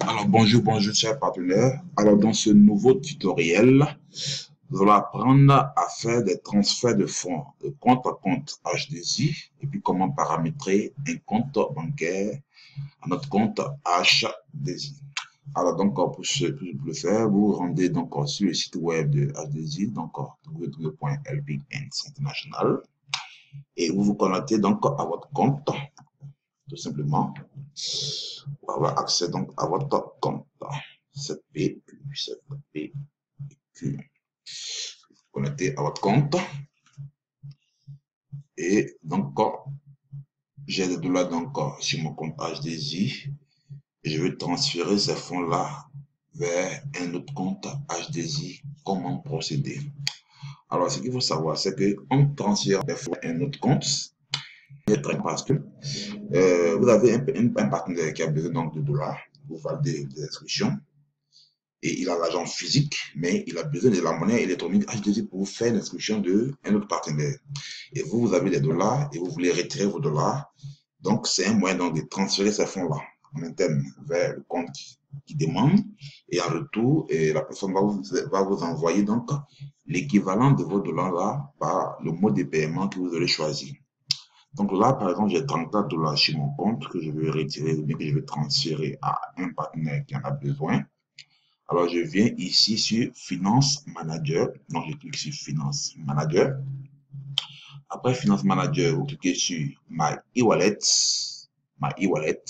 Alors bonjour chers partenaires. Alors dans ce nouveau tutoriel, nous allons apprendre à faire des transferts de fonds de compte à compte H2I et puis comment paramétrer un compte bancaire à notre compte H2I. Alors donc pour le faire, vous vous rendez donc sur le site web de H2I, donc www.helpinginternational et vous vous connectez donc à votre compte tout simplement. Pour avoir accès donc à votre compte. 7P, 7P, Q. Connectez à votre compte. Et donc, j'ai des dollars donc sur mon compte H2I. Et je vais transférer ces fonds-là vers un autre compte H2I. Comment procéder? Alors, ce qu'il faut savoir, c'est qu'on transfère des fonds à un autre compte. Parce que vous avez un partenaire qui a besoin donc de dollars pour valider des inscriptions. Et il a l'argent physique, mais il a besoin de la monnaie électronique H2I pour faire l'inscription d'un autre partenaire. Et vous, vous avez des dollars et vous voulez retirer vos dollars. Donc, c'est un moyen donc, de transférer ces fonds-là en interne vers le compte qui demande. Et en retour, la personne va vous envoyer donc l'équivalent de vos dollars-là par le mode de paiement que vous aurez choisi. Donc là, par exemple, j'ai 34 dollars sur mon compte que je vais retirer ou bien que je vais transférer à un partenaire qui en a besoin. Alors, je viens ici sur Finance Manager. Donc, je clique sur Finance Manager. Après Finance Manager, vous cliquez sur My e-wallet. My e-wallet.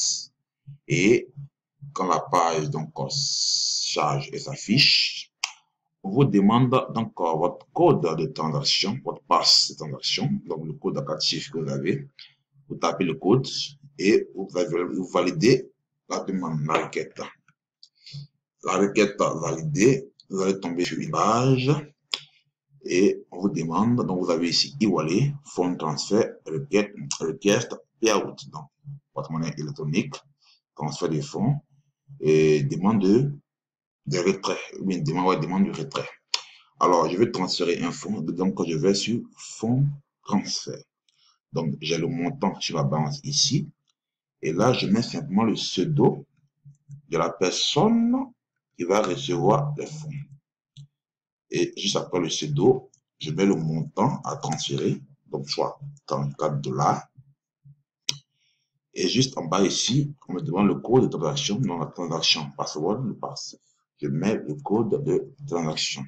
Et quand la page donc charge et s'affiche, on vous demande donc votre code de transaction, votre passe de transaction, donc le code à 4 chiffres que vous avez. Vous tapez le code et vous validez la demande, la requête. La requête validée, vous allez tomber sur une page et on vous demande, donc vous avez ici e-wallet, fonds transfert, request, payout, donc votre monnaie électronique, transfert des fonds et demande de retrait, ou bien demande de retrait. Alors, je vais transférer un fonds, donc je vais sur fonds transfert. Donc, j'ai le montant sur la balance ici et là, je mets simplement le pseudo de la personne qui va recevoir les fonds. Et juste après le pseudo, je mets le montant à transférer, donc soit 34 dollars. Et juste en bas ici, on me demande le code de transaction, dans la transaction password, le pass. Je mets le code de transaction.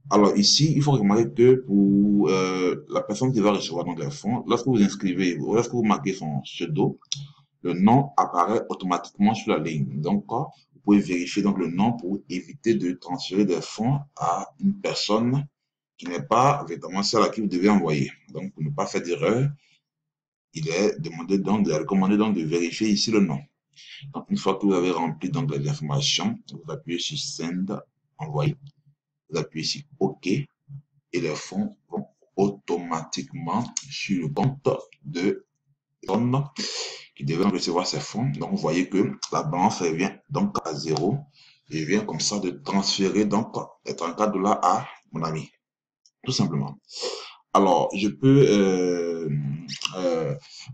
Alors ici, il faut remarquer que pour la personne qui va recevoir donc les fonds, lorsque vous inscrivez, lorsque vous marquez son pseudo, le nom apparaît automatiquement sur la ligne. Donc, vous pouvez vérifier donc le nom pour éviter de transférer des fonds à une personne qui n'est pas véritablement celle à qui vous devez envoyer. Donc, pour ne pas faire d'erreur, il est recommandé donc de vérifier ici le nom. Donc, une fois que vous avez rempli donc les informations, vous appuyez sur Send, envoyer. Vous appuyez sur OK et les fonds vont automatiquement sur le compte de personne qui devait recevoir ces fonds. Donc, vous voyez que la balance revient donc à 0. Et je viens comme ça de transférer donc les 34 dollars à mon ami. Tout simplement. Alors, je peux,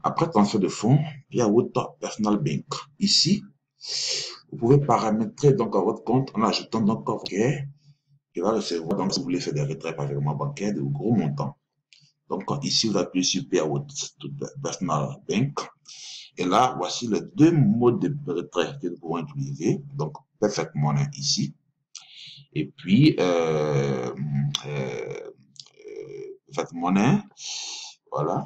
après transfert de fonds, via votre personal bank. Ici, vous pouvez paramétrer donc à votre compte en ajoutant donc bancaire qui va recevoir, donc si vous voulez faire des retraits par virement bancaire de gros montants. Donc, ici, vous appuyez sur Payout Personal Bank. Et là, voici les deux modes de retrait que nous pouvons utiliser. Donc, Perfect Money ici. Et puis, Perfect Money, voilà.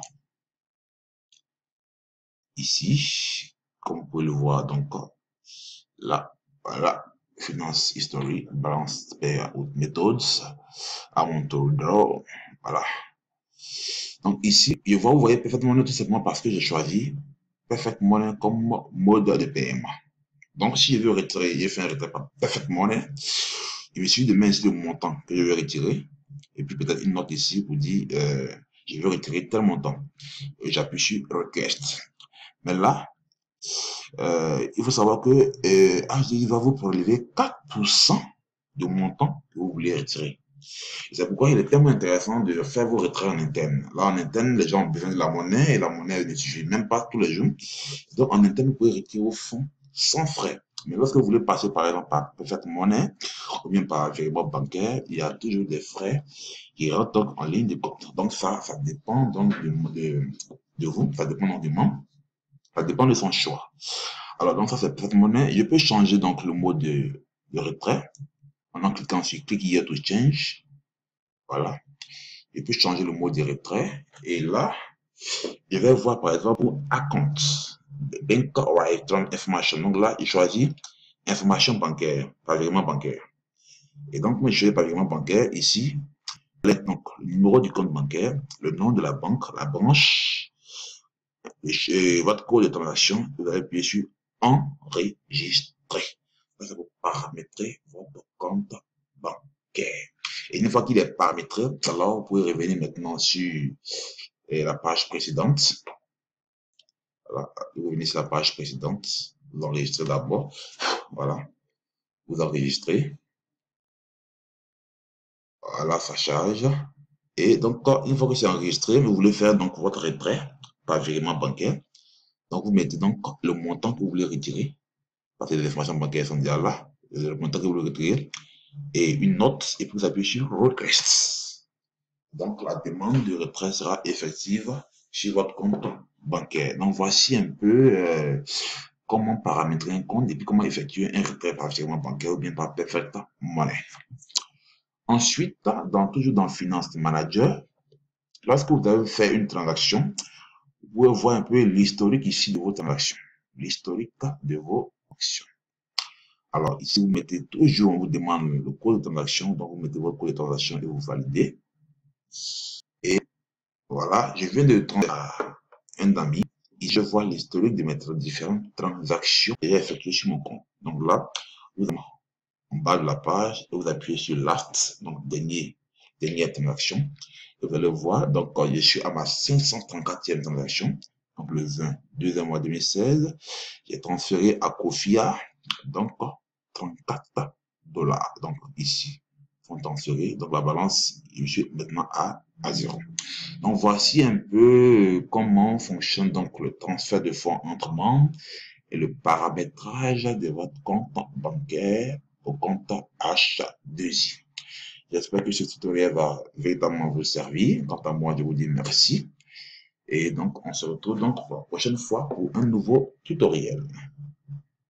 Ici, comme vous pouvez le voir, donc là, voilà. Finance History, Balance Payout Methods, Amount to Draw, voilà. Donc ici, vous voyez Perfect Money tout simplement parce que j'ai choisi Perfect Money comme mode de paiement. Donc, si je veux retirer, j'ai fait un retrait par Perfect Money, il me suffit de mettre ici le montant que je veux retirer. Et puis peut-être une note ici pour dire je veux retirer tel montant. Et j'appuie sur Request. Mais là, il faut savoir que HDI va vous prélever 4% du montant que vous voulez retirer. C'est pourquoi il est tellement intéressant de faire vos retraits en interne. Là, en interne, les gens ont besoin de la monnaie et la monnaie ne suffit même pas tous les jours. Donc, en interne, vous pouvez retirer vos fonds sans frais. Mais lorsque vous voulez passer par exemple par Perfect Money ou bien par virement bancaire, il y a toujours des frais qui rentrent donc en ligne de compte. Donc ça dépend donc de vous, ça dépend donc du membre, ça dépend de son choix. Alors donc ça c'est Perfect Money. Je peux changer donc le mode de retrait en cliquant sur Click here to change. Voilà. Je peux changer le mode de retrait et là, je vais voir par exemple pour account, bank or electronic information. Donc là, il choisit information bancaire, pas virement bancaire. Et donc, moi, je choisis pas virement bancaire ici. Donc, le numéro du compte bancaire, le nom de la banque, la branche, et votre code de transaction, vous allez appuyer sur enregistrer. Ça, c'est pour paramétrer votre compte bancaire. Et une fois qu'il est paramétré, alors vous pouvez revenir maintenant sur la page précédente. Voilà, vous revenez sur la page précédente, vous enregistrez d'abord. Voilà, vous enregistrez. Voilà, ça charge. Et donc, une fois que c'est enregistré, vous voulez faire donc votre retrait par virement bancaire. Donc, vous mettez donc le montant que vous voulez retirer, parce que les informations bancaires sont déjà là, le montant que vous voulez retirer, et une note, et puis vous appuyez sur Request. Donc, la demande de retrait sera effective sur votre compte bancaire. Donc, voici un peu comment paramétrer un compte et puis comment effectuer un retrait par virement bancaire ou bien par Perfect Money. Ensuite, toujours dans Finance Manager, lorsque vous avez fait une transaction, vous pouvez voir un peu l'historique ici de vos transactions. L'historique de vos actions. Alors, ici, vous mettez toujours, on vous demande le code de transaction, donc vous mettez votre code de transaction et vous validez. Et voilà, je viens de transférer un ami et je vois l'historique de mes différentes transactions que j'ai effectuées sur mon compte. Donc là, vous allez en bas de la page et vous appuyez sur Last, donc dernière transaction. Et vous allez voir, donc je suis à ma 534e transaction, donc le 20, 2e mois 2016. J'ai transféré à Kofia, donc 34 dollars. Donc ici, sont transférés. Donc la balance, je suis maintenant à 0. Donc voici un peu comment fonctionne donc le transfert de fonds entre membres et le paramétrage de votre compte bancaire au compte H2I. J'espère que ce tutoriel va véritablement vous servir. Quant à moi, je vous dis merci. Et donc, on se retrouve donc la prochaine fois pour un nouveau tutoriel.